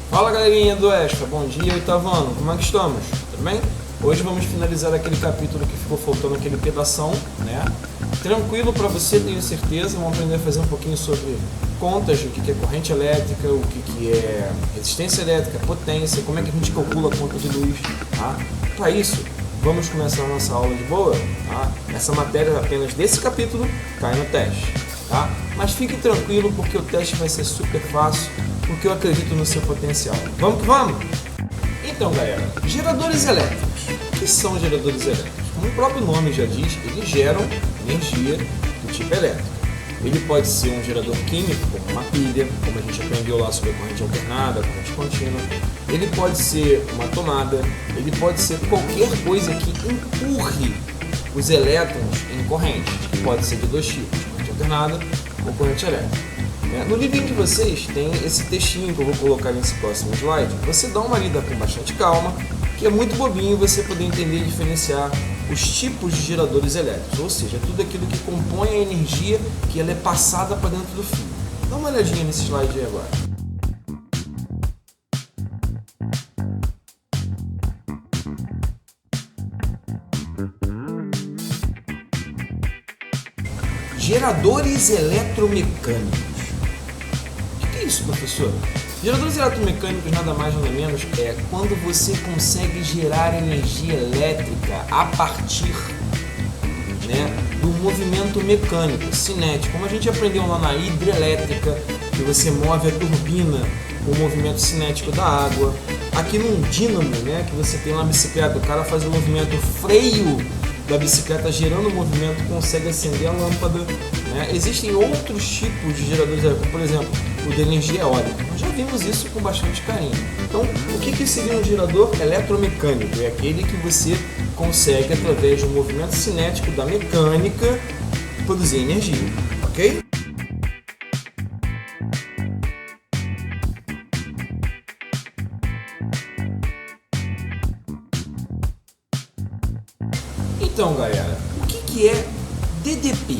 Fala galerinha do Extra, bom dia oitavano, como é que estamos? Tudo bem? Hoje vamos finalizar aquele capítulo que ficou faltando aquele pedação, né? Tranquilo para você, tenho certeza, vamos aprender a fazer um pouquinho sobre contas, o que é corrente elétrica, o que é resistência elétrica, potência, como é que a gente calcula a conta de luz, tá? Para isso, vamos começar a nossa aula de boa, tá? Essa matéria apenas desse capítulo cai no teste, tá? Mas fique tranquilo porque o teste vai ser super fácil, porque eu acredito no seu potencial. Vamos que vamos? Então galera, geradores elétricos. O que são geradores elétricos? Como o próprio nome já diz, eles geram energia do tipo elétrico. Ele pode ser um gerador químico, como uma pilha, como a gente aprendeu lá sobre a corrente alternada, a corrente contínua. Ele pode ser uma tomada, ele pode ser qualquer coisa que empurre os elétrons em corrente, que pode ser de dois tipos, corrente alternada ou corrente elétrica. No livrinho de vocês tem esse textinho que eu vou colocar nesse próximo slide. Você dá uma lida com bastante calma, que é muito bobinho você poder entender e diferenciar os tipos de geradores elétricos, ou seja, tudo aquilo que compõe a energia que ela é passada para dentro do fio. Dá uma olhadinha nesse slide aí agora. Geradores eletromecânicos. O que é isso, professor? Geradores eletromecânicos nada mais nada menos é quando você consegue gerar energia elétrica a partir, do movimento mecânico, cinético. Como a gente aprendeu lá na hidrelétrica, que você move a turbina com o movimento cinético da água. Aqui num dínamo, que você tem na bicicleta, o cara faz o movimento freio da bicicleta gerando o movimento, consegue acender a lâmpada. Existem outros tipos de geradores elétricos, por exemplo, o de energia eólica. Nós já vimos isso com bastante carinho. Então, o que seria um gerador eletromecânico? É aquele que você consegue, através do movimento cinético da mecânica, produzir energia, ok? Então, galera, o que é DDP?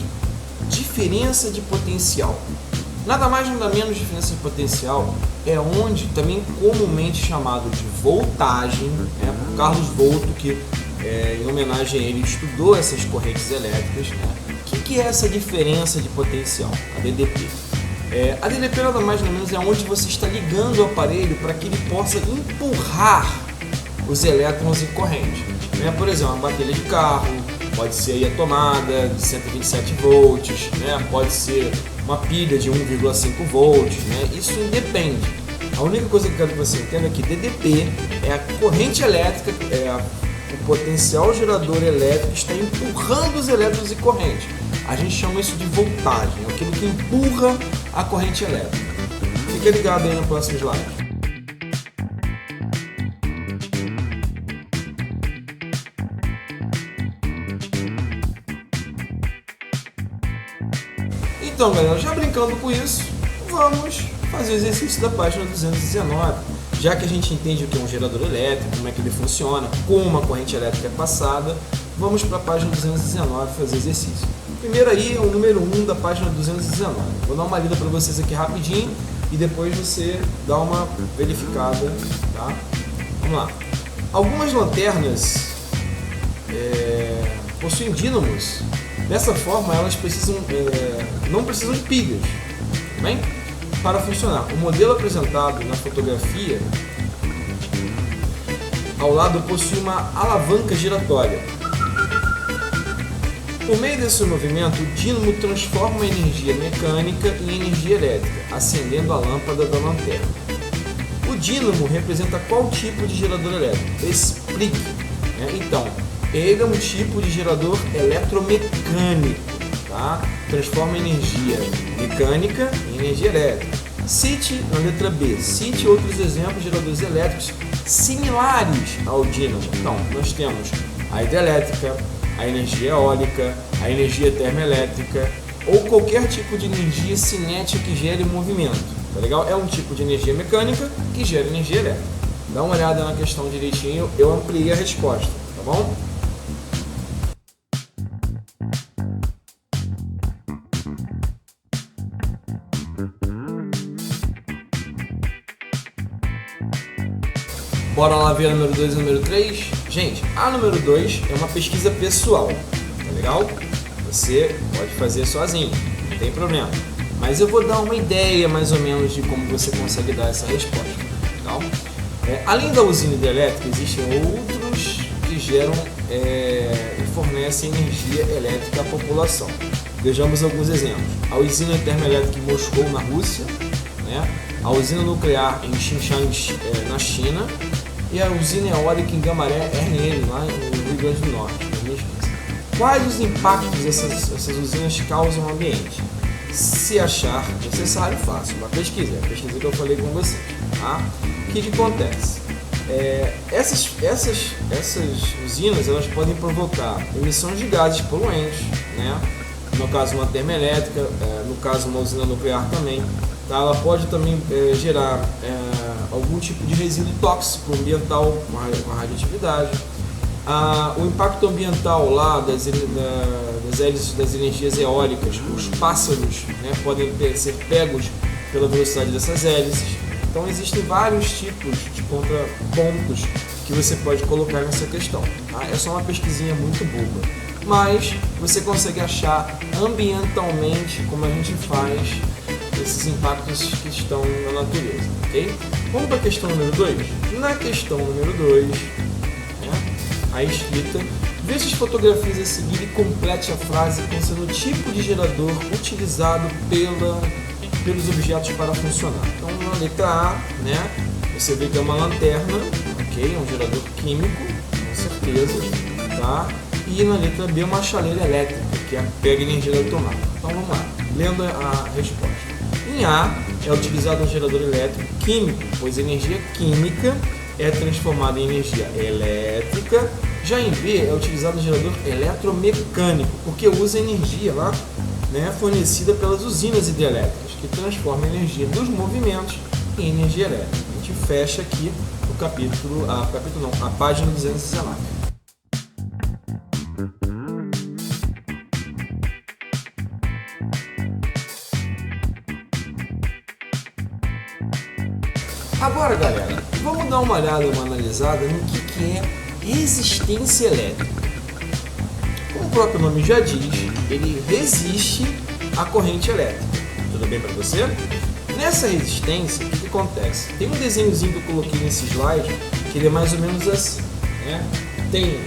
Diferença de potencial. Nada mais nada menos diferença de potencial é onde também comumente chamado de voltagem, por Carlos Volto, que em homenagem a ele estudou essas correntes elétricas. O que é essa diferença de potencial, a DDP? A DDP nada mais nada menos é onde você está ligando o aparelho para que ele possa empurrar os elétrons em corrente. Por exemplo, uma bateria de carro, pode ser aí a tomada de 127 volts, pode ser uma pilha de 1,5 volts, isso independe. A única coisa que eu quero que você entenda é que DDP é a corrente elétrica, o potencial gerador elétrico está empurrando os elétrons em corrente. A gente chama isso de voltagem, é aquilo que empurra a corrente elétrica. Fica ligado aí no próximo slide. Então galera, já brincando com isso, vamos fazer o exercício da página 219. Já que a gente entende o que é um gerador elétrico, como é que ele funciona, como uma corrente elétrica é passada, vamos para a página 219 fazer exercício. Primeiro aí é o número 1 da página 219. Vou dar uma lida para vocês aqui rapidinho e depois você dá uma verificada, tá? Vamos lá. Algumas lanternas possuem dínamos. Dessa forma, elas não precisam de pilhas, bem? Para funcionar. O modelo apresentado na fotografia ao lado possui uma alavanca giratória. Por meio desse movimento, o dínamo transforma a energia mecânica em energia elétrica, acendendo a lâmpada da lanterna. O dínamo representa qual tipo de gerador elétrico? Explique. Então, ele é um tipo de gerador eletromecânico, tá? Transforma energia mecânica em energia elétrica. Cite, na letra B, cite outros exemplos de geradores elétricos similares ao dínamo. Então, nós temos a hidrelétrica, a energia eólica, a energia termoelétrica ou qualquer tipo de energia cinética que gere movimento, tá legal? É um tipo de energia mecânica que gera energia elétrica. Dá uma olhada na questão direitinho, eu ampliei a resposta, tá bom? Bora lá ver a número 2 e a número 3? Gente, a número 2 é uma pesquisa pessoal, tá legal? Você pode fazer sozinho, não tem problema. Mas eu vou dar uma ideia mais ou menos de como você consegue dar essa resposta, tá? Além da usina hidrelétrica, existem outros que geram e fornecem energia elétrica à população. Vejamos alguns exemplos. A usina termoelétrica em Moscou, na Rússia, né? A usina nuclear em Xinjiang, na China, e a usina eólica em Gamaré, RN, lá no Rio Grande do Norte. Quais os impactos essas usinas causam no ambiente? Se achar necessário, faça uma pesquisa. É a pesquisa que eu falei com você. Tá? O que acontece? Essas usinas elas podem provocar emissões de gases poluentes, né? No caso uma termoelétrica, no caso uma usina nuclear também. Tá? Ela pode também gerar algum tipo de resíduo tóxico ambiental com a radioatividade. O impacto ambiental lá das energias eólicas, os pássaros, né, podem ser pegos pela velocidade dessas hélices. Então existem vários tipos de contrapontos que você pode colocar nessa questão. Tá? É só uma pesquisinha muito boba, mas você consegue achar ambientalmente como a gente faz esses impactos que estão na natureza, ok? Vamos para a questão número 2? Na questão número 2, a escrita, veja as fotografias a seguir e complete a frase pensando no tipo de gerador utilizado pelos objetos para funcionar. Então, na letra A, né, você vê que é uma lanterna, ok? É um gerador químico, com certeza, tá? E na letra B, uma chaleira elétrica, que pega energia da tomada. Então, vamos lá, lendo a resposta. Em A, é utilizado um gerador elétrico químico, pois a energia química é transformada em energia elétrica. Já em B, é utilizado um gerador eletromecânico, porque usa energia lá, né, fornecida pelas usinas hidrelétricas, que transforma a energia dos movimentos em energia elétrica. A gente fecha aqui a página 219. Agora, galera, vamos dar uma olhada, uma analisada no que é resistência elétrica. Como o próprio nome já diz, ele resiste à corrente elétrica. Tudo bem para você? Nessa resistência, o que acontece? Tem um desenhozinho que eu coloquei nesse slide, que ele é mais ou menos assim, né? Tem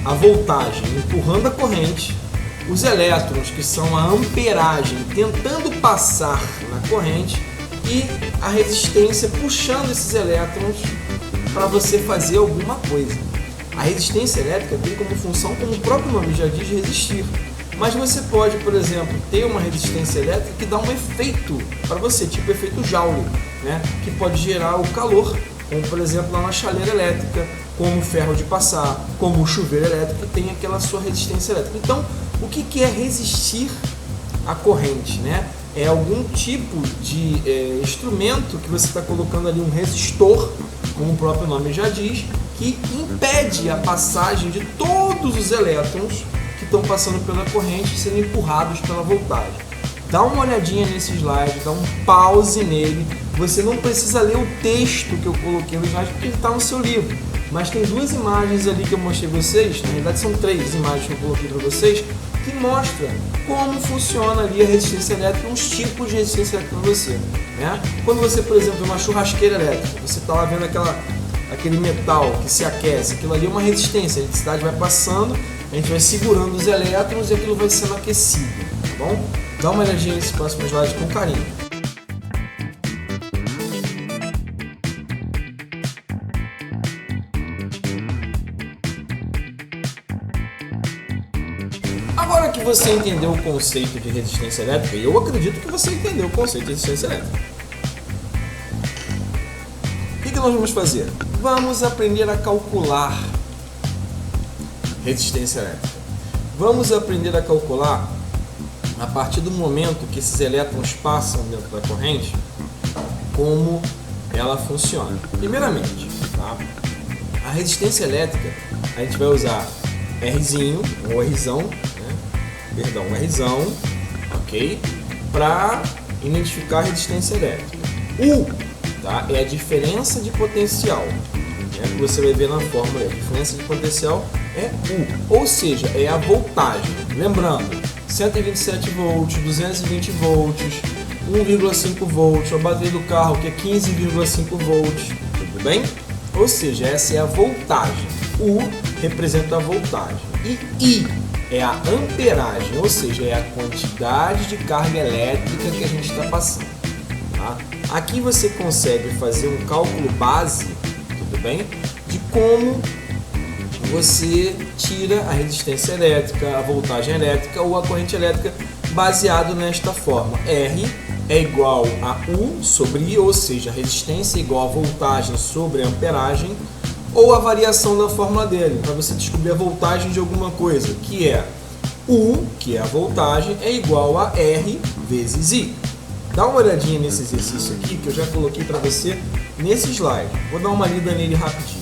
a voltagem empurrando a corrente, os elétrons, que são a amperagem, tentando passar na corrente, e a resistência puxando esses elétrons para você fazer alguma coisa. A resistência elétrica tem como função, como o próprio nome já diz, resistir. Mas você pode, por exemplo, ter uma resistência elétrica que dá um efeito para você, tipo efeito Joule, né? Que pode gerar o calor, como por exemplo lá na chaleira elétrica, como o ferro de passar, como o chuveiro elétrico, tem aquela sua resistência elétrica. Então, o que é resistir à corrente, né? É algum tipo de instrumento que você está colocando ali, um resistor, como o próprio nome já diz, que impede a passagem de todos os elétrons que estão passando pela corrente sendo empurrados pela voltagem. Dá uma olhadinha nesse slide, dá um pause nele. Você não precisa ler o texto que eu coloquei no slide porque ele está no seu livro. Mas tem duas imagens ali que eu mostrei para vocês, na verdade são três imagens que eu coloquei para vocês, que mostra como funciona ali a resistência elétrica, uns tipos de resistência elétrica para você, né? Quando você, por exemplo, uma churrasqueira elétrica, você está lá vendo aquele metal que se aquece, aquilo ali é uma resistência, a eletricidade vai passando, a gente vai segurando os elétrons e aquilo vai sendo aquecido, tá bom? Dá uma olhadinha nesse próximo slide com carinho. Agora que você entendeu o conceito de resistência elétrica, e eu acredito que você entendeu o conceito de resistência elétrica, o que nós vamos fazer? Vamos aprender a calcular resistência elétrica. Vamos aprender a calcular a partir do momento que esses elétrons passam dentro da corrente, como ela funciona. Primeiramente, tá? A resistência elétrica, a gente vai usar Rzinho, ou Rzão, Rzão, ok? Para identificar a resistência elétrica. U, tá? É a diferença de potencial. que você vai ver na fórmula. A diferença de potencial é U, ou seja, é a voltagem. Lembrando, 127 volts, 220 volts, 1,5 volts, a bateria do carro que é 15,5 volts, tudo bem? Ou seja, essa é a voltagem. U representa a voltagem e I é a amperagem, ou seja, é a quantidade de carga elétrica que a gente está passando. Tá? Aqui você consegue fazer um cálculo base, tudo bem? De como você tira a resistência elétrica, a voltagem elétrica ou a corrente elétrica baseado nesta forma. R é igual a U sobre I, ou seja, a resistência é igual a voltagem sobre a amperagem, ou a variação da fórmula dele, para você descobrir a voltagem de alguma coisa, que é U, que é a voltagem, é igual a R vezes I. Dá uma olhadinha nesse exercício aqui, que eu já coloquei para você nesse slide. Vou dar uma lida nele rapidinho.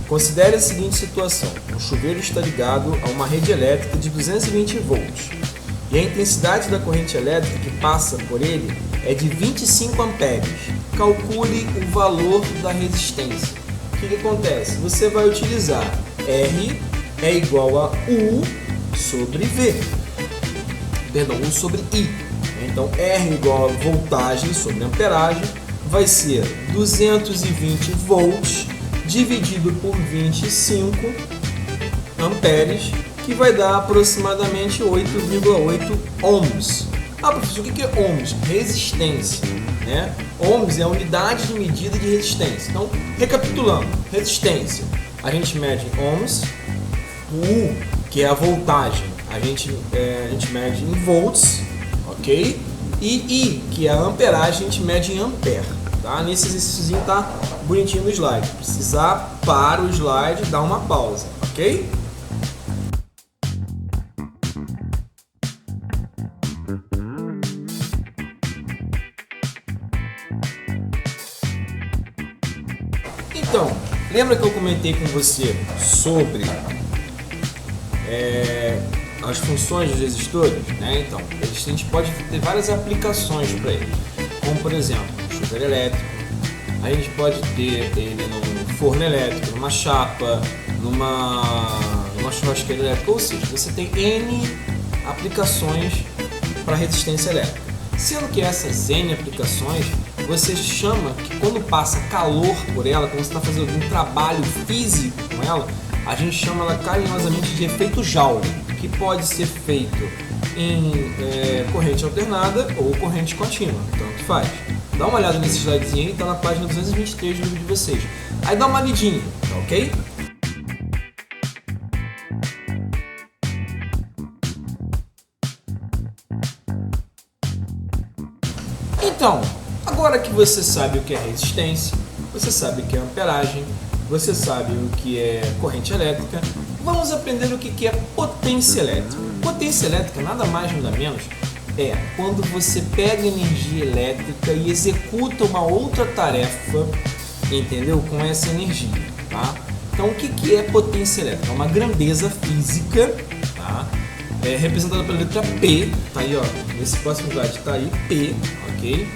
Considere a seguinte situação. O chuveiro está ligado a uma rede elétrica de 220 volts. E a intensidade da corrente elétrica que passa por ele é de 25 amperes. Calcule o valor da resistência. O que acontece? Você vai utilizar R é igual a U sobre V. Perdão, U sobre I. Então, R igual a voltagem sobre amperagem vai ser 220 volts dividido por 25 amperes, que vai dar aproximadamente 8,8 ohms. Ah, professor, o que é ohms? Resistência, né? Ohms é a unidade de medida de resistência. Então, recapitulando, resistência, a gente mede em ohms, o U, que é a voltagem, a gente mede em volts, ok? E I, que é a amperagem, a gente mede em ampere, tá? Nesse exercício tá bonitinho no slide. Se precisar, para o slide, dá uma pausa, ok? Então, lembra que eu comentei com você sobre as funções dos resistores, né? Então, a gente pode ter várias aplicações para eles, como por exemplo, um chuveiro elétrico, a gente pode ter ele num forno elétrico, numa chapa, numa churrasqueira elétrica, ou seja, você tem N aplicações para resistência elétrica. Sendo que essas N aplicações, você chama que quando passa calor por ela, quando você está fazendo algum trabalho físico com ela, a gente chama ela carinhosamente de efeito Joule, que pode ser feito em corrente alternada ou corrente contínua, tanto faz. Dá uma olhada nesse slidezinho aí, está na página 223 do vídeo de vocês. Aí dá uma lidinha, tá ok? Então, agora que você sabe o que é resistência, você sabe o que é amperagem, você sabe o que é corrente elétrica, vamos aprender o que é potência elétrica. Potência elétrica nada mais nada menos é quando você pega energia elétrica e executa uma outra tarefa, entendeu? Com essa energia, tá? Então o que é potência elétrica? É uma grandeza física, tá? Representada pela letra P, tá aí, ó, nesse próximo slide tá aí, P, ok?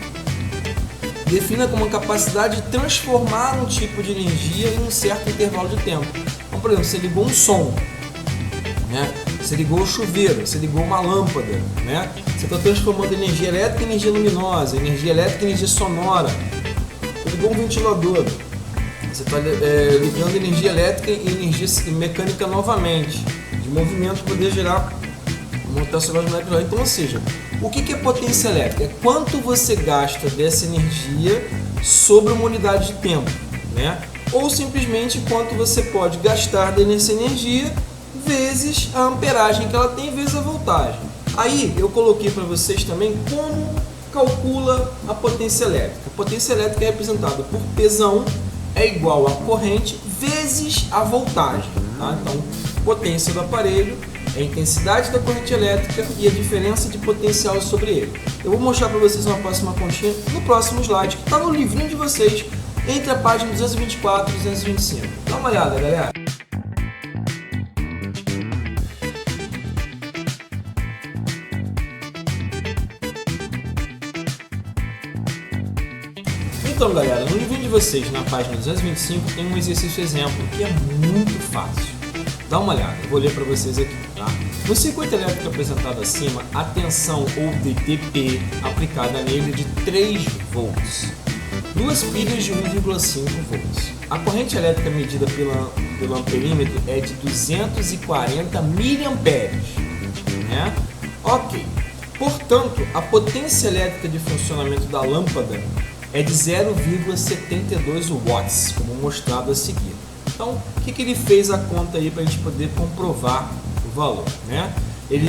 Defina como a capacidade de transformar um tipo de energia em um certo intervalo de tempo. Então, por exemplo, você ligou um som, né? Você ligou o chuveiro, você ligou uma lâmpada, né? Você está transformando energia elétrica em energia luminosa, energia elétrica em energia sonora. Você ligou um ventilador, você está ligando energia elétrica e energia mecânica novamente, de movimento poder gerar mutação molecular. Então, ou seja, o que é potência elétrica? É quanto você gasta dessa energia sobre uma unidade de tempo, né? Ou simplesmente quanto você pode gastar dessa energia vezes a amperagem que ela tem, vezes a voltagem. Aí eu coloquei para vocês também como calcula a potência elétrica. A potência elétrica é representada por Pzão é igual a corrente vezes a voltagem, tá? Então, potência do aparelho é a intensidade da corrente elétrica e a diferença de potencial sobre ele. Eu vou mostrar para vocês uma próxima continha no próximo slide, que está no livrinho de vocês, entre a página 224 e 225. Dá uma olhada, galera. Então, galera, no livrinho de vocês, na página 225, tem um exercício exemplo que é muito fácil. Dá uma olhada, eu vou ler para vocês aqui, tá? No circuito elétrico apresentado acima, a tensão ou DTP aplicada nele é de 3 volts. Duas pilhas de 1,5 volts. A corrente elétrica medida pelo amperímetro é de 240 miliamperes, né? Ok. Portanto, a potência elétrica de funcionamento da lâmpada é de 0,72 watts, como mostrado a seguir. Então, o que ele fez a conta aí para a gente poder comprovar o valor, né? Ele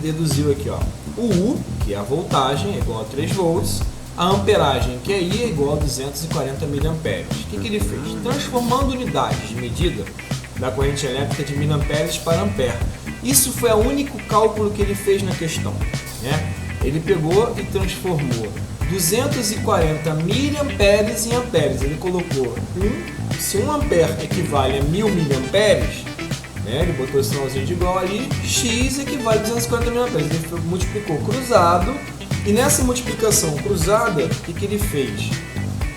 deduziu aqui, ó, o U, que é a voltagem, é igual a 3 volts, a amperagem, que é I, é igual a 240 miliamperes. O que ele fez? Transformando unidades de medida da corrente elétrica de miliamperes para ampere. Isso foi o único cálculo que ele fez na questão, né? Ele pegou e transformou 240 miliamperes em amperes. Ele colocou se 1 ampere equivale a 1000 miliamperes, né? Ele botou esse sinalzinho de igual ali, X equivale a 240 miliamperes. Ele multiplicou cruzado, e nessa multiplicação cruzada, o que ele fez?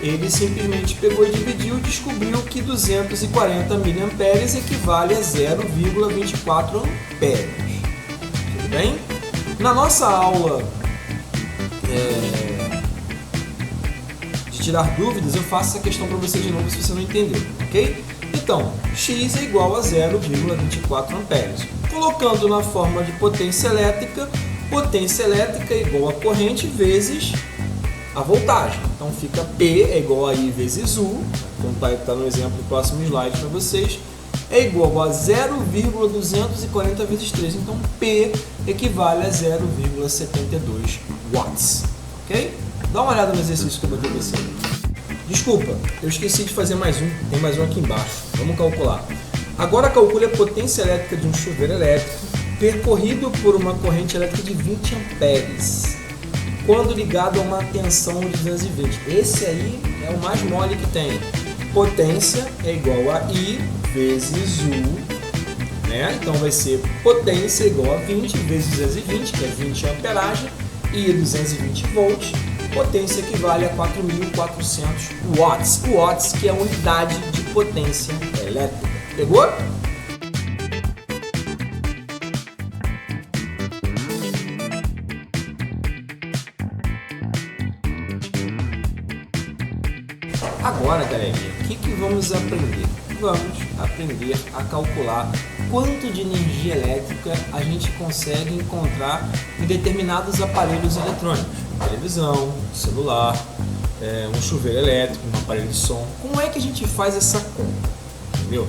Ele simplesmente pegou e dividiu e descobriu que 240 miliamperes equivale a 0,24 amperes. Tudo bem? Na nossa aula de tirar dúvidas, eu faço essa questão para você de novo se você não entendeu, ok? Então, X é igual a 0,24 amperes. Colocando na forma de potência elétrica é igual a corrente vezes a voltagem. Então fica P é igual a I vezes U, como está no exemplo do próximo slide para vocês, é igual a 0,240 vezes 3. Então P equivale a 0,72 watts. Ok? Dá uma olhada no exercício que eu botei para você. Desculpa, eu esqueci de fazer mais um. Tem mais um aqui embaixo. Vamos calcular. Agora calcule a potência elétrica de um chuveiro elétrico percorrido por uma corrente elétrica de 20 amperes, quando ligado a uma tensão de 220. Esse aí é o mais mole que tem. Potência é igual a I vezes U, né? Então vai ser potência igual a 20 vezes 220, que é 20 amperagem, I é 220 volts. Potência equivale a 4.400 watts. Watts, que é a unidade de potência elétrica. Pegou? Agora, galerinha, o que vamos aprender? Vamos aprender a calcular quanto de energia elétrica a gente consegue encontrar em determinados aparelhos eletrônicos. Televisão, celular, um chuveiro elétrico, um aparelho de som. Como é que a gente faz essa conta? Entendeu?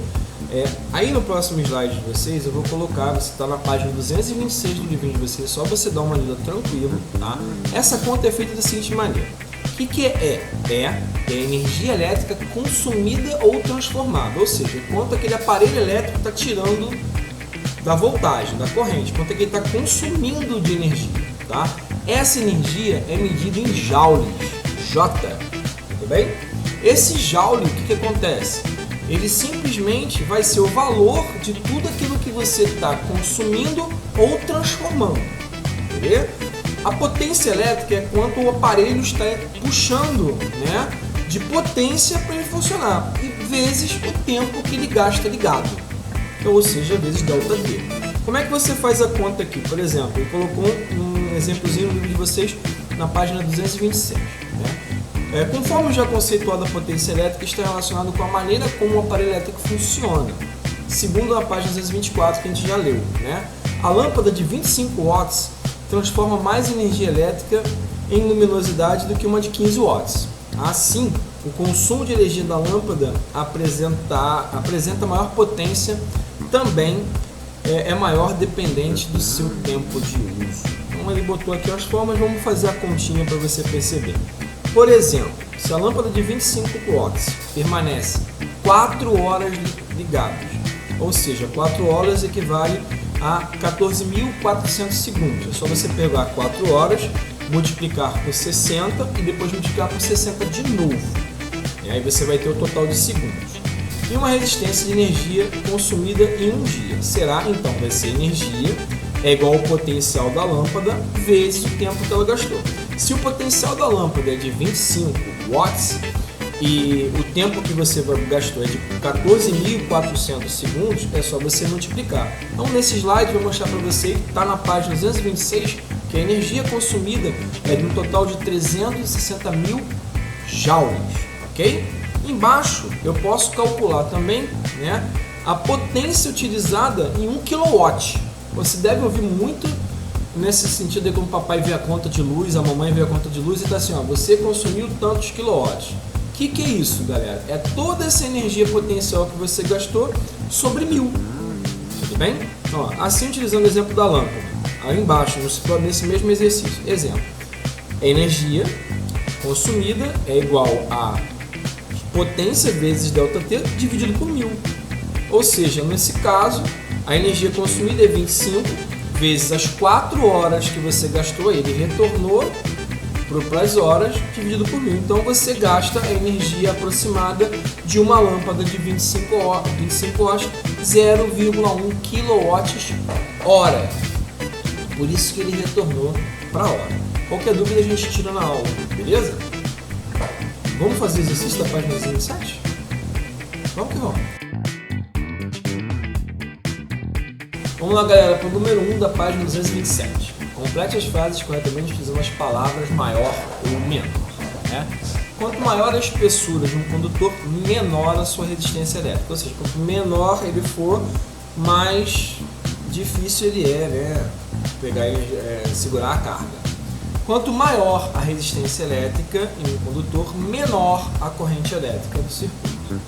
Aí no próximo slide de vocês eu vou colocar, você está na página 226 do livrinho de vocês, só você dar uma lida tranquilo, tá? Essa conta é feita da seguinte maneira. O que é? É a energia elétrica consumida ou transformada, ou seja, quanto aquele aparelho elétrico está tirando da voltagem, da corrente, quanto é que ele está consumindo de energia, tá? Essa energia é medida em joules, J, tudo bem? Esse joule, o que acontece? Ele simplesmente vai ser o valor de tudo aquilo que você está consumindo ou transformando, entendeu? A potência elétrica é quanto o aparelho está puxando, né, de potência para ele funcionar, e vezes o tempo que ele gasta ligado, então, ou seja, vezes ΔT. Como é que você faz a conta aqui? Por exemplo, eu colocou um exemplozinho no livro de vocês na página 226. Né? Conforme já conceituado, a potência elétrica está relacionado com a maneira como o aparelho elétrico funciona, segundo a página 224 que a gente já leu. Né? A lâmpada de 25 watts transforma mais energia elétrica em luminosidade do que uma de 15 watts. Assim, o consumo de energia da lâmpada apresenta maior potência, também é maior dependente do seu tempo de uso. Então ele botou aqui as formas, vamos fazer a continha para você perceber. Por exemplo, se a lâmpada de 25 watts permanece 4 horas ligadas, ou seja, 4 horas equivale a 14.400 segundos. É só você pegar 4 horas, multiplicar por 60 e depois multiplicar por 60 de novo. E aí você vai ter o total de segundos. E uma resistência de energia consumida em um dia. Será, então, vai ser energia é igual ao potencial da lâmpada vezes o tempo que ela gastou. Se o potencial da lâmpada é de 25 watts, e o tempo que você gastou é de 14.400 segundos, é só você multiplicar. Então nesse slide eu vou mostrar para você que está na página 226 que a energia consumida é de um total de 360 mil joules, ok? Embaixo eu posso calcular também, né, a potência utilizada em 1 kW. Você deve ouvir muito nesse sentido aí, como o papai vê a conta de luz, a mamãe vê a conta de luz e está assim, ó, você consumiu tantos quilowatts. O que é isso, galera? É toda essa energia potencial que você gastou sobre 1000. Tudo bem? Então, ó, assim, utilizando o exemplo da lâmpada, aí embaixo, nesse mesmo exercício. Exemplo, a energia consumida é igual a potência vezes ΔT dividido por 1000. Ou seja, nesse caso, a energia consumida é 25 vezes as 4 horas que você gastou, ele retornou para as horas, dividido por 1000. Então você gasta a energia aproximada de uma lâmpada de 25 watts, 0,1 kWh. Por isso que ele retornou para a hora. Qualquer dúvida a gente tira na aula, beleza? Vamos fazer o exercício da página 27? Vamos que vamos. Vamos lá, galera, para o número 1 da página 227. Complete as frases corretamente utilizando as palavras maior ou menor. Né? Quanto maior a espessura de um condutor, menor a sua resistência elétrica. Ou seja, quanto menor ele for, mais difícil ele é, né, pegar e segurar a carga. Quanto maior a resistência elétrica em um condutor, menor a corrente elétrica do circuito.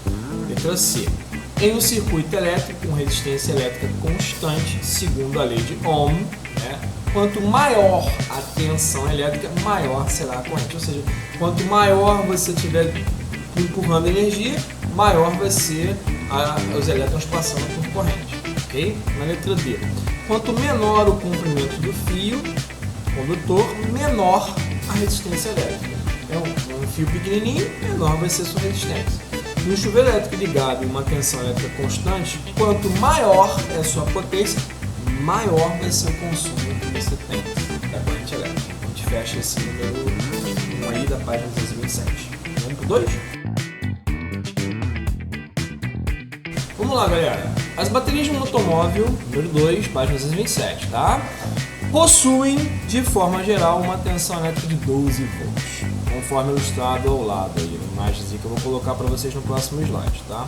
Letra C. Em um circuito elétrico com resistência elétrica constante, segundo a lei de Ohm, né, quanto maior a tensão elétrica, maior será a corrente. Ou seja, quanto maior você estiver empurrando energia, maior vai ser os elétrons passando por corrente. Ok? Na letra D. Quanto menor o comprimento do fio condutor, menor a resistência elétrica. É um fio pequenininho, menor vai ser sua resistência. No chuveiro elétrico ligado em uma tensão elétrica constante, quanto maior é a sua potência, maior vai ser o consumo que você tem da corrente elétrica. A gente fecha esse número 1 aí da página 227. Vamos pro 2? Vamos lá, galera. As baterias de um automóvel, número 2, página 227, tá? Possuem, de forma geral, uma tensão elétrica de 12 volts, conforme ilustrado ao lado aí, a imagem que eu vou colocar para vocês no próximo slide, tá?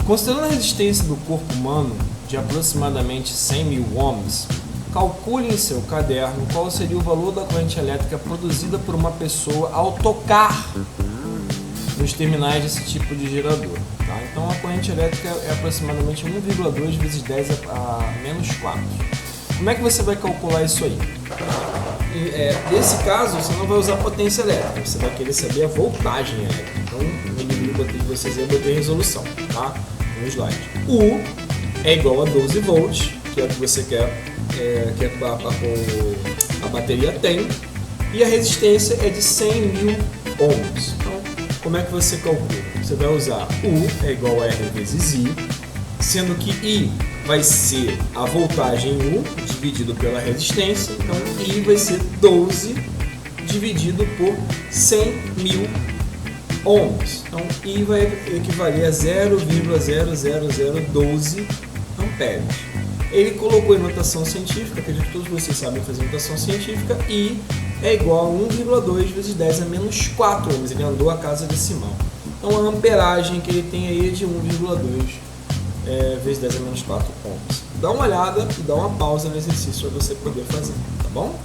Considerando a resistência do corpo humano de aproximadamente 100 mil ohms, calcule em seu caderno qual seria o valor da corrente elétrica produzida por uma pessoa ao tocar nos terminais desse tipo de gerador, tá? Então a corrente elétrica é aproximadamente 1,2 vezes 10 a menos 4. Como é que você vai calcular isso aí? Nesse caso, você não vai usar potência elétrica, você vai querer saber a voltagem elétrica. Então, no inimigo de vocês eu botei resolução, tá? No slide. U é igual a 12 volts, que é o que você quer que a bateria tem, e a resistência é de 100 mil ohms. Então, como é que você calcula? Você vai usar U é igual a R vezes I, sendo que I vai ser a voltagem U dividido pela resistência, então I vai ser 12 dividido por 100 mil ohms. Então I vai equivaler a 0,00012 amperes. Ele colocou em notação científica, acredito que todos vocês sabem fazer notação científica, I é igual a 1,2 vezes 10 a menos 4 ohms, ele andou a casa decimal. Então a amperagem que ele tem aí é de 1,2 vezes 10 a menos 4 ohms. Dá uma olhada e dá uma pausa no exercício para você poder fazer, tá bom?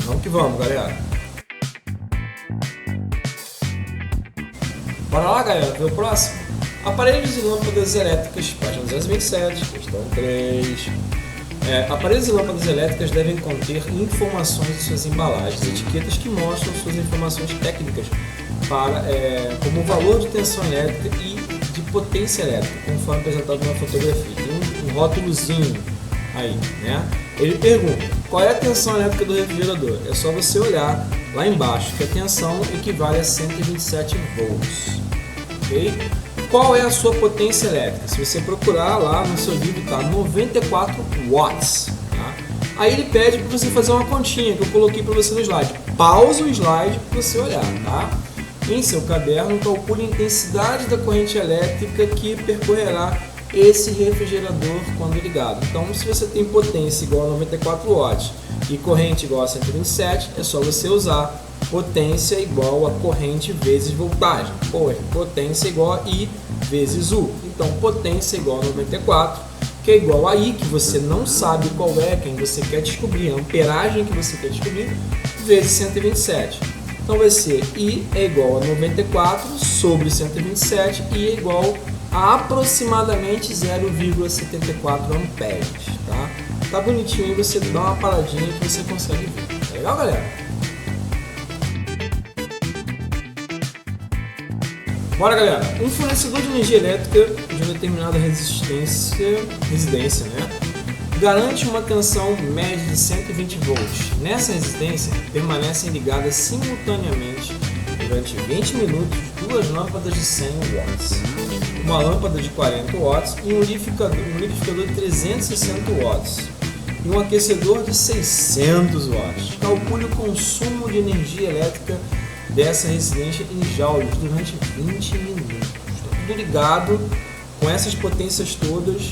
Vamos que vamos, galera. Bora lá, galera, ver o próximo? Aparelhos e lâmpadas elétricas, página 227, questão 3. Aparelhos e lâmpadas elétricas devem conter informações em suas embalagens, etiquetas que mostram suas informações técnicas como o valor de tensão elétrica e de potência elétrica, conforme apresentado na fotografia. Tem um rótulozinho aí, né? Ele pergunta, qual é a tensão elétrica do refrigerador? É só você olhar lá embaixo, que a tensão equivale a 127 volts, ok? Qual é a sua potência elétrica? Se você procurar lá no seu livro, tá 94 watts, tá? Aí ele pede para você fazer uma continha, que eu coloquei para você no slide. Pausa o slide para você olhar, tá? Em seu caderno, calcule a intensidade da corrente elétrica que percorrerá esse refrigerador quando ligado. Então, se você tem potência igual a 94 watts e corrente igual a 127, é só você usar potência igual a corrente vezes voltagem. Potência igual a I vezes U. Então, potência igual a 94, que é igual a I, que você não sabe qual é, quem você quer descobrir, a amperagem que você quer descobrir, vezes 127. Então vai ser I é igual a 94 sobre 127 e é igual a aproximadamente 0,74 amperes, tá? Tá bonitinho aí, você dá uma paradinha que você consegue ver. Tá legal, galera? Bora, galera! Um fornecedor de energia elétrica de uma determinada residência, né, garante uma tensão média de 120 volts. Nessa resistência, permanecem ligadas simultaneamente durante 20 minutos duas lâmpadas de 100 watts, uma lâmpada de 40 watts e um liquidificador de 360 watts e um aquecedor de 600 watts. Calcule o consumo de energia elétrica dessa residência em joules durante 20 minutos. Está tudo ligado com essas potências todas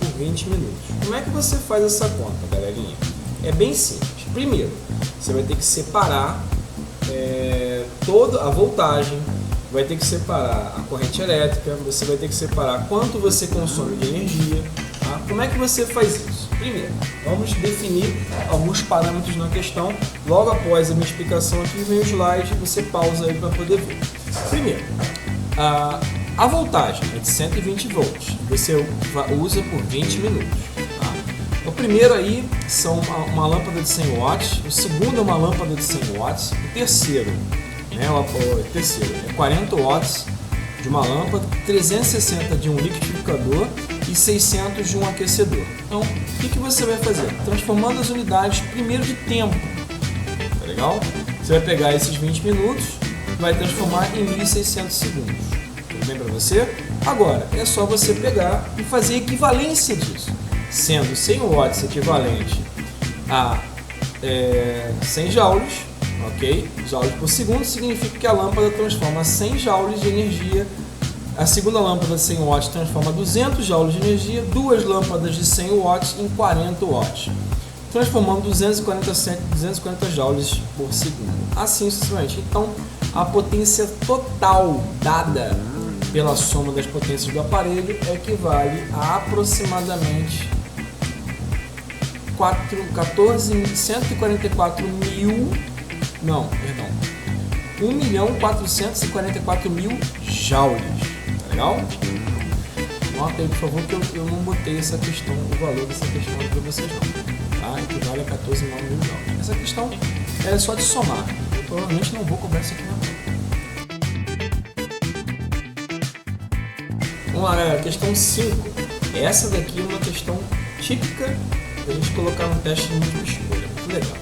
por 20 minutos. Como é que você faz essa conta, galerinha? É bem simples. Primeiro, você vai ter que separar toda a voltagem, vai ter que separar a corrente elétrica, você vai ter que separar quanto você consome de energia. Tá? Como é que você faz isso? Primeiro, vamos definir alguns parâmetros na questão. Logo após a minha explicação aqui, vem o slide, você pausa aí para poder ver. Primeiro, a voltagem é de 120 volts, você usa por 20 minutos. Tá? O primeiro aí são uma lâmpada de 100 watts, o segundo é uma lâmpada de 100 watts, o terceiro é 40 watts de uma lâmpada, 360 de um liquidificador e 600 de um aquecedor. Então, o que você vai fazer? Transformando as unidades primeiro de tempo, tá legal? Você vai pegar esses 20 minutos, vai transformar em 1600 segundos. Tudo bem para você? Agora, é só você pegar e fazer a equivalência disso, sendo 100 watts equivalente a 100 joules, ok? Joules por segundo significa que a lâmpada transforma 100 joules de energia. A segunda lâmpada de 100 watts transforma 200 joules de energia, duas lâmpadas de 100 watts em 40 watts, transformando 240 joules por segundo. Assim sucessivamente. Então, a potência total dada pela soma das potências do aparelho equivale a aproximadamente 1.444.000 joules. Tá legal? Nota aí, por favor, que eu não botei essa questão, o valor dessa questão para vocês não. Tá? Equivale a 14.000 joules. Essa questão é só de somar. Eu provavelmente não vou cobrar isso aqui não. Vamos lá, galera. Questão 5. Essa daqui é uma questão típica da gente colocar no teste de múltipla escolha. Muito legal.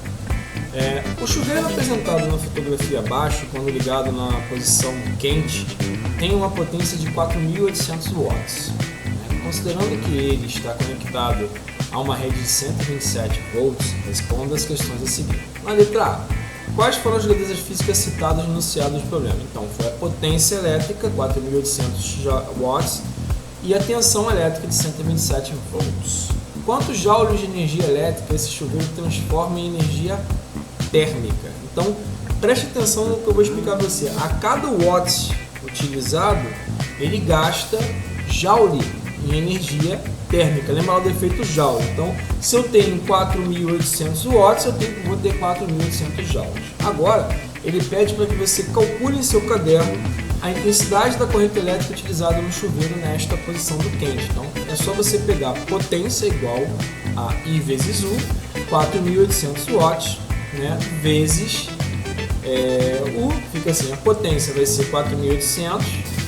O chuveiro apresentado na fotografia abaixo, quando ligado na posição quente, tem uma potência de 4.800 watts. Considerando que ele está conectado a uma rede de 127 volts, responda as questões a seguir. Na letra A, quais foram as grandezas físicas citadas no enunciado do problema? Então, foi a potência elétrica, 4.800 watts, e a tensão elétrica de 127 volts. Quantos joules de energia elétrica esse chuveiro transforma em energia térmica? Então, preste atenção no que eu vou explicar para você. A cada watt utilizado, ele gasta joule em energia térmica. Lembra lá do efeito Joule. Então, se eu tenho 4.800 watts, vou ter 4.800 joules. Agora, ele pede para que você calcule em seu caderno a intensidade da corrente elétrica utilizada no chuveiro nesta posição do quente. Então, é só você pegar potência igual a I vezes U, 4.800 watts, né, vezes U, fica assim, a potência vai ser 4.800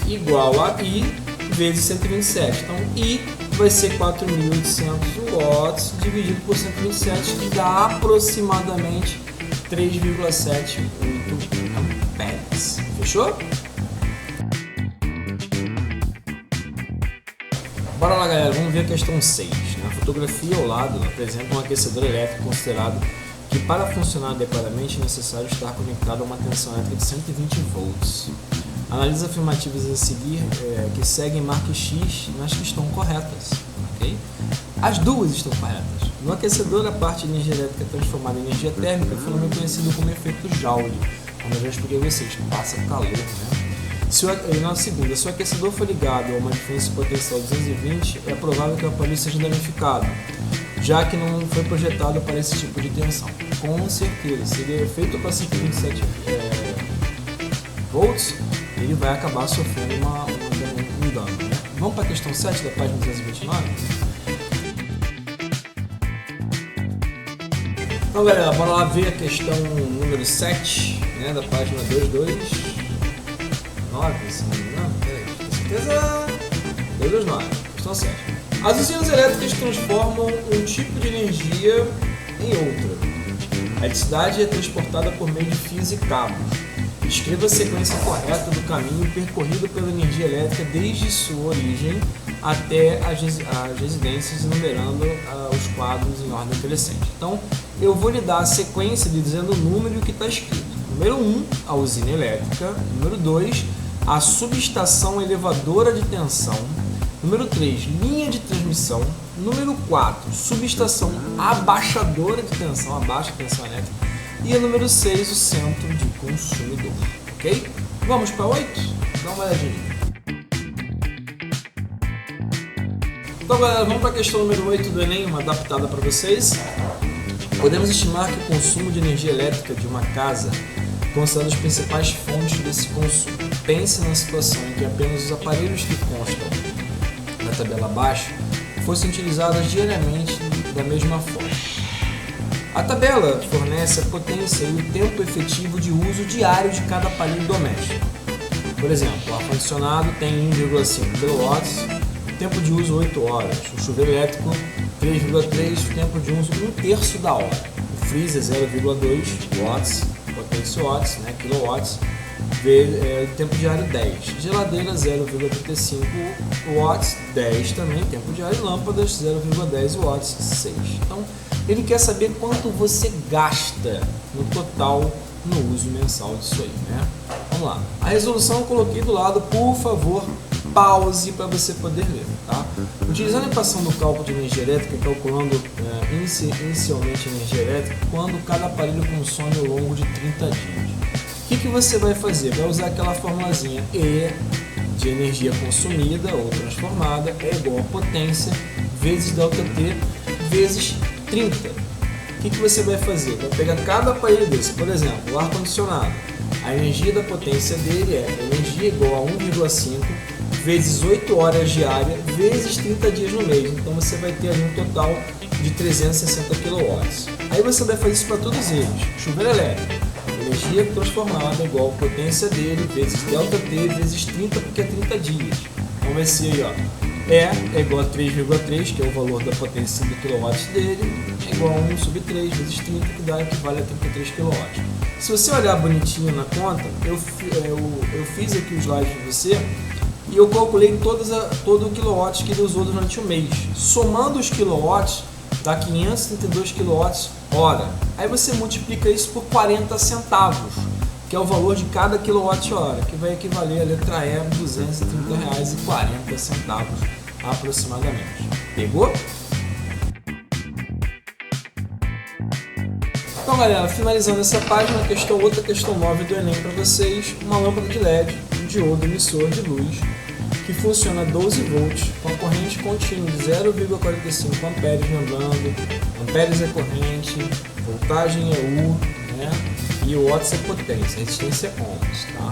igual a I vezes 127. Então, I vai ser 4.800 watts dividido por 127, que dá aproximadamente 3,78 amperes. Fechou? Bora lá, galera, vamos ver a questão 6. Na fotografia ao lado apresenta um aquecedor elétrico considerado que para funcionar adequadamente é necessário estar conectado a uma tensão elétrica de 120 volts. Analise as afirmativas a seguir que seguem marque X nas que estão corretas. Okay? As duas estão corretas. No aquecedor, a parte de energia elétrica transformada em energia térmica foi também conhecido como efeito Joule, como eu já expliquei a vocês, passa calor, né? Na segunda, se o aquecedor for ligado a uma diferença potencial 220, é provável que o aparelho seja danificado, já que não foi projetado para esse tipo de tensão. Com certeza, se ele é feito para 127 volts, ele vai acabar sofrendo um dano. Né? Vamos para a questão 7 da página 229? Então, galera, bora lá ver a questão número 7, né, da página 229, se não me engano. Com certeza, 229, questão 7. As usinas elétricas transformam um tipo de energia em outra. A eletricidade é transportada por meio de fios e cabos. Escreva a sequência correta do caminho percorrido pela energia elétrica desde sua origem até as residências, enumerando os quadros em ordem crescente. Então, eu vou lhe dar a sequência dizendo o número que está escrito. Número 1, a usina elétrica. Número 2, a subestação elevadora de tensão. Número 3, linha de transmissão. Número 4, subestação abaixadora de tensão, abaixa tensão elétrica. E o número 6, o centro de consumidor. Ok? Vamos para 8? Dá uma olhadinha. Então, galera, vamos para a questão número 8 do Enem, uma adaptada para vocês. Podemos estimar que o consumo de energia elétrica de uma casa considerando as principais fontes desse consumo. Pense na situação em que apenas os aparelhos que constam na tabela abaixo fossem utilizados diariamente da mesma forma. A tabela fornece a potência e o tempo efetivo de uso diário de cada aparelho doméstico. Por exemplo, o ar-condicionado tem 1,5 kW, tempo de uso 8 horas. O chuveiro elétrico 3,3, tempo de uso 1/3 da hora. O freezer 0,2 watts, potência watts, né, kilowatts, tempo diário 10. Geladeira 0,35 watts, 10 também, tempo diário. Lâmpadas 0,10 watts, 6. Então, ele quer saber quanto você gasta no total no uso mensal disso aí, né? Vamos lá. A resolução eu coloquei do lado, por favor, pause para você poder ler, tá? Utilizando a equação do cálculo de energia elétrica, calculando inicialmente a energia elétrica, quando cada aparelho consome ao longo de 30 dias. O que você vai fazer? Vai usar aquela formulazinha E de energia consumida ou transformada é igual a potência vezes ΔT vezes 30. O que você vai fazer? Vai pegar cada aparelho desse, por exemplo, o ar-condicionado. A energia da potência dele é energia igual a 1,5 vezes 8 horas diárias vezes 30 dias no mês. Então você vai ter ali um total de 360 kW. Aí você vai fazer isso para todos eles. Chuveiro elétrico, energia transformada igual a potência dele vezes ΔT vezes 30, porque é 30 dias. Então vai ser aí, ó. É igual a 3,3, que é o valor da potência do quilowatts dele, é igual a 1/3 vezes 30, que equivale a 33 kW. Se você olhar bonitinho na conta, eu fiz aqui o slide de você e eu calculei todo o quilowatts que ele usou durante o mês. Somando os quilowatts, dá 532 kWh. Aí você multiplica isso por 40 centavos, que é o valor de cada quilowatt-hora, que vai equivaler a letra E, R$ 230,40 aproximadamente. Pegou? Então, galera, finalizando essa página, outra questão 9 do Enem para vocês, uma lâmpada de LED, um diodo emissor de luz, que funciona a 12 volts, com a corrente contínua de 0,45 amperes, lembrando, amperes é corrente, voltagem é U, né? E o watts é potência, resistência é ohms, tá?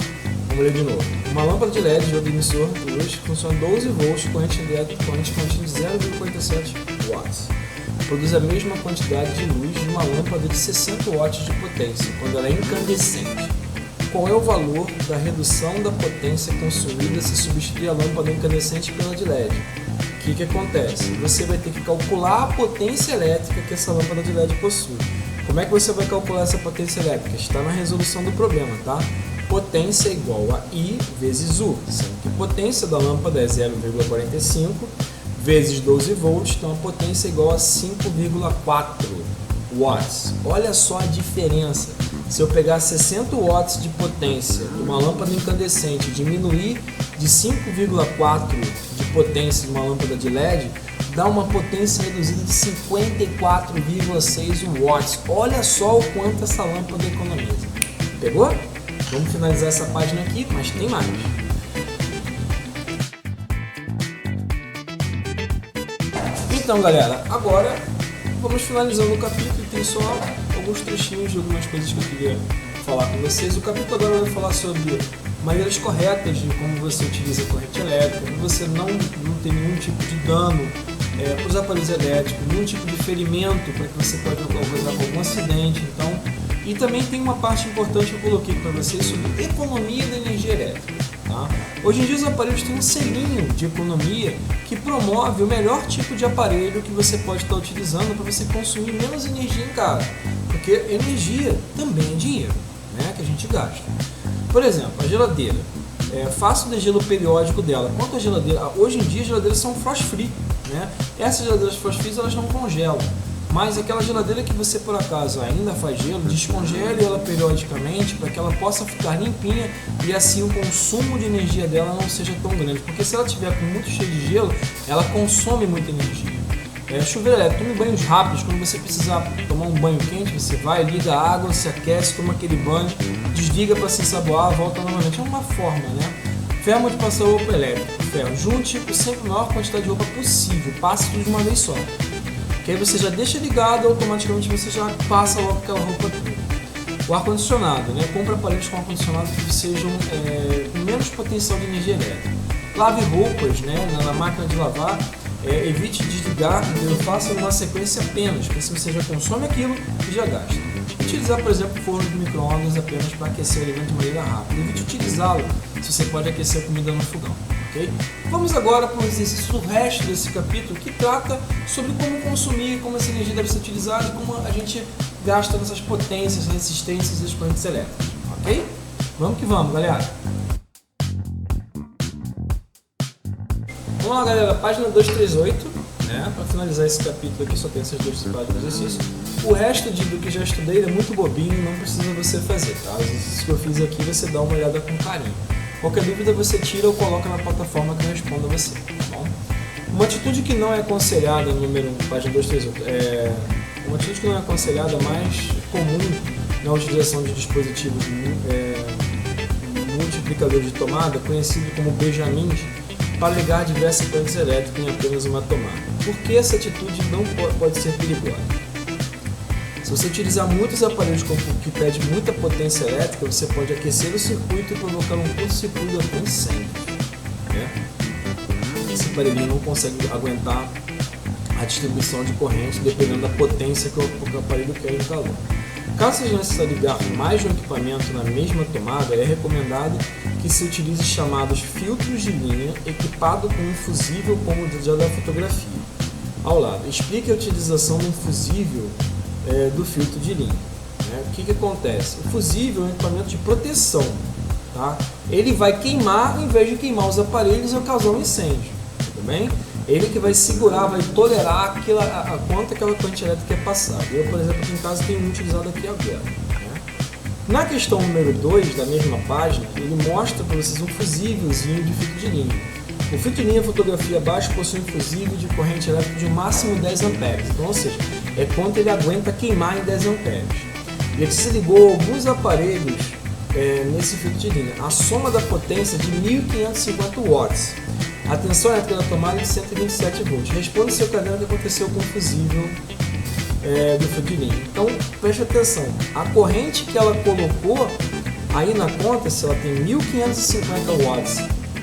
Vamos ler de novo. Uma lâmpada de LED, diodo emissor de luz, que funciona a 12 volts, corrente contínua de 0,47 watts. Produz a mesma quantidade de luz de uma lâmpada de 60 watts de potência, quando ela é incandescente. Qual é o valor da redução da potência consumida se substituir a lâmpada incandescente pela de LED? O que acontece? Você vai ter que calcular a potência elétrica que essa lâmpada de LED possui. Como é que você vai calcular essa potência elétrica? Está na resolução do problema, tá? Potência é igual a I vezes U, sendo que a potência da lâmpada é 0,45 vezes 12 volts, então a potência é igual a 5,4 watts. Olha só a diferença. Se eu pegar 60 watts de potência de uma lâmpada incandescente e diminuir de 5,4 de potência de uma lâmpada de LED, dá uma potência reduzida de 54,6 watts. Olha só o quanto essa lâmpada economiza. Pegou? Vamos finalizar essa página aqui, mas tem mais. Então, galera, agora vamos finalizando o capítulo. Tem só alguns trechinhos de algumas coisas que eu queria falar com vocês. O capítulo agora vai falar sobre maneiras corretas de como você utiliza a corrente elétrica, para você não ter nenhum tipo de dano para os aparelhos elétricos, nenhum tipo de ferimento para que você pode causar algum acidente. Então, e também tem uma parte importante que eu coloquei para vocês sobre economia da energia elétrica. Tá? Hoje em dia os aparelhos têm um selinho de economia que promove o melhor tipo de aparelho que você pode estar utilizando para você consumir menos energia em casa, porque energia também é dinheiro, né, que a gente gasta. Por exemplo, a geladeira, faça o degelo periódico dela. Quanto a geladeira, hoje em dia as geladeiras são frost free, né? Essas geladeiras frost free elas não congelam. Mas aquela geladeira que você por acaso ainda faz gelo, descongele ela periodicamente para que ela possa ficar limpinha e assim o consumo de energia dela não seja tão grande. Porque se ela estiver com muito cheio de gelo, ela consome muita energia. Chuveiro elétrico, tome banhos rápidos. Quando você precisar tomar um banho quente, você vai, liga a água, se aquece, toma aquele banho, desliga para se ensaboar, volta novamente. É uma forma, né? Ferro de passar roupa elétrica. Ferro, junte sempre a maior quantidade de roupa possível, passe tudo de uma vez só. Que aí você já deixa ligado, automaticamente você já passa logo aquela roupa toda. O ar-condicionado, né? Compre aparelhos com ar-condicionado que sejam com menos potencial de energia elétrica. Lave roupas, né? Na máquina de lavar, evite desligar, faça uma sequência apenas, porque se você já consome aquilo e já gasta. Utilizar, por exemplo, forno de micro-ondas apenas para aquecer o alimento de maneira rápida. Evite utilizá-lo se você pode aquecer a comida no fogão. Okay? Vamos agora para o exercício do resto desse capítulo, que trata sobre como consumir, como essa energia deve ser utilizada e como a gente gasta nessas potências, resistências das correntes elétricas. Ok? Vamos que vamos, galera! Vamos lá, galera, página 238, né? Para finalizar esse capítulo aqui, só tem essas duas páginas de exercício. O resto do que já estudei é muito bobinho, não precisa você fazer, tá? Os exercícios que eu fiz aqui, você dá uma olhada com carinho. Qualquer dúvida você tira ou coloca na plataforma que eu respondo a você, tá bom? Uma atitude que não é aconselhada, número 1, página 238, uma atitude que não é aconselhada mais comum na utilização de dispositivos multiplicadores de tomada, conhecido como benjamins, para ligar diversas correntes elétricas em apenas uma tomada. Por que essa atitude não pode ser perigosa? Se você utilizar muitos aparelhos que pedem muita potência elétrica, você pode aquecer o circuito e provocar um curto-circuito até incêndio. Né? Esse aparelhinho não consegue aguentar a distribuição de corrente dependendo da potência que o aparelho quer em calor. Caso seja necessário ligar mais de um equipamento na mesma tomada, é recomendado que se utilize chamados filtros de linha equipado com um fusível como o da fotografia. Ao lado, explique a utilização de um fusível do filtro de linha. Né? O que acontece? O fusível é um equipamento de proteção. Tá? Ele vai queimar, em vez de queimar os aparelhos ou causar um incêndio. Tudo bem? Ele que vai segurar, vai tolerar a quanto aquela corrente elétrica é passada. Eu, por exemplo, aqui em casa tenho um utilizado aqui agora. Né? Na questão número 2 da mesma página, ele mostra para vocês um fusívelzinho de filtro de linha. O filtro de linha fotografia abaixo possui um fusível de corrente elétrica de máximo 10 amperes. Então, ou seja, é quanto ele aguenta queimar em 10 amperes. E aqui se ligou alguns aparelhos nesse filtro de linha. A soma da potência de 1550 watts. A tensão elétrica da tomada é de 127 volts. Responda seu caderno o que aconteceu com o fusível do filtro de linha. Então, preste atenção. A corrente que ela colocou aí na conta, se ela tem 1550 watts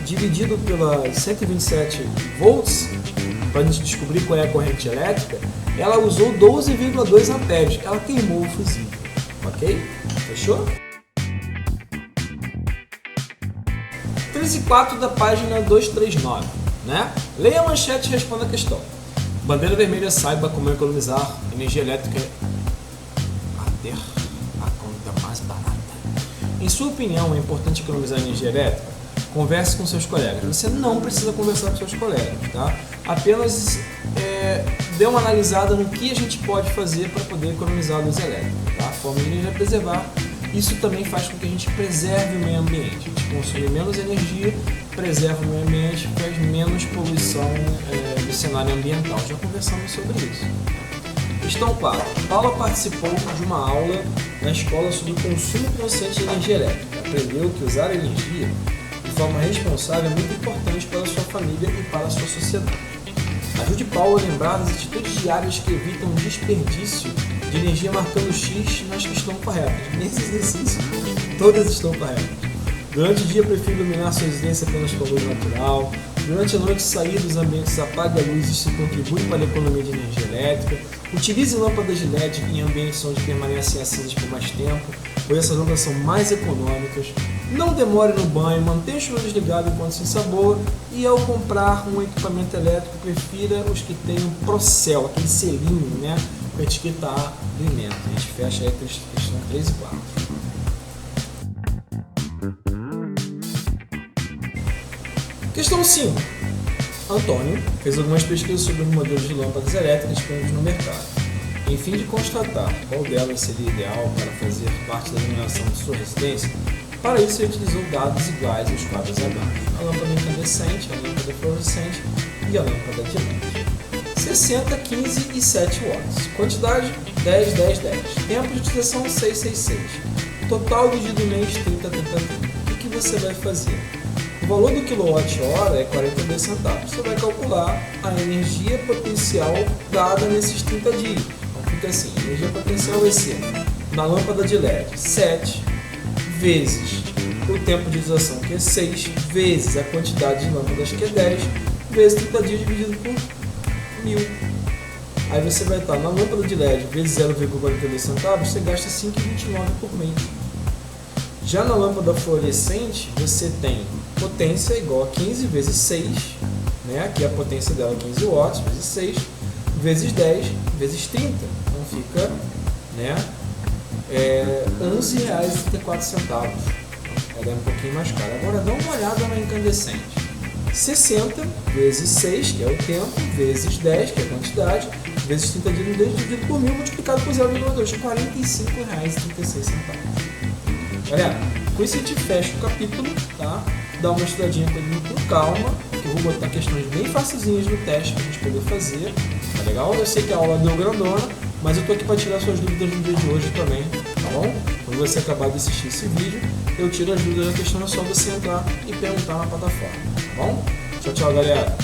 dividido pelas 127 volts, para a gente descobrir qual é a corrente elétrica, ela usou 12,2 amperes. Ela queimou o fusível. Ok? Fechou? 3 e 4 da página 239, né? Leia a manchete e responda a questão. Bandeira vermelha, saiba como economizar energia elétrica a ter a conta mais barata. Em sua opinião, é importante economizar energia elétrica? Converse com seus colegas. Você não precisa conversar com seus colegas, tá? Apenas dê uma analisada no que a gente pode fazer para poder economizar a luz elétrica, tá? A forma de energia é preservar. Isso também faz com que a gente preserve o meio ambiente. A gente consome menos energia, preserva o meio ambiente, faz menos poluição do cenário ambiental. Já conversamos sobre isso. Questão 4. Paula participou de uma aula na escola sobre o consumo consciente de energia elétrica. Aprendeu que usar a energia de forma responsável é muito importante para a sua família e para a sua sociedade. Ajude Paula a lembrar das atitudes diárias que evitam o desperdício de energia marcando X nas que estão corretas. Nesse exercício, todas estão corretas. Durante o dia, prefiro iluminar sua residência apenas com luz natural. Durante a noite, sair dos ambientes, apague a luz, isso contribui para a economia de energia elétrica. Utilize lâmpadas de LED em ambientes onde permanecem acesas por mais tempo, pois essas lâmpadas são mais econômicas. Não demore no banho, mantenha o chuveiro desligado enquanto se ensaboa. E ao comprar um equipamento elétrico, prefira os que tenham Procel, aquele selinho, né, com a etiqueta A do alimento. A gente fecha aí a questão 3 e 4. Questão 5. Antônio fez algumas pesquisas sobre os modelos de lâmpadas elétricas disponíveis no mercado. Em fim de constatar qual delas seria ideal para fazer parte da iluminação de sua residência, para isso ele utilizou dados iguais aos quadros abaixo: a lâmpada incandescente, a lâmpada fluorescente e a lâmpada de LED. 60, 15 e 7 watts. Quantidade 10, 10, 10. Tempo de utilização 6, 6, 6. Total dividido em mês 30, 30, 30. O que você vai fazer? O valor do quilowatt-hora é 42 centavos. Você vai calcular a energia potencial dada nesses 30 dias. Então fica assim, a energia potencial vai ser, na lâmpada de LED, 7 vezes o tempo de utilização, que é 6, vezes a quantidade de lâmpadas, que é 10, vezes 30 dias dividido por 1000. Aí você vai estar na lâmpada de LED vezes 0,42 centavos, você gasta 5,29 por mês. Já na lâmpada fluorescente, você tem potência igual a 15 vezes 6, né? Aqui a potência dela é 15 watts, vezes 6, vezes 10, vezes 30. Então fica, né, R$11,34. Ela é um pouquinho mais cara. Agora dá uma olhada na incandescente. 60 vezes 6, que é o tempo, vezes 10, que é a quantidade, vezes 30 dias dividido por 1000, multiplicado por 0,2, R$45,36. Galera, com isso a gente fecha o capítulo, tá? Dá uma estudadinha com calma, que eu vou botar questões bem facilzinhas no teste pra gente poder fazer, tá legal? Eu sei que a aula deu grandona, mas eu tô aqui para tirar suas dúvidas no dia de hoje também, tá bom? Quando você acabar de assistir esse vídeo, eu tiro as dúvidas da questão, é só você entrar e perguntar na plataforma, tá bom? Tchau, tchau, galera!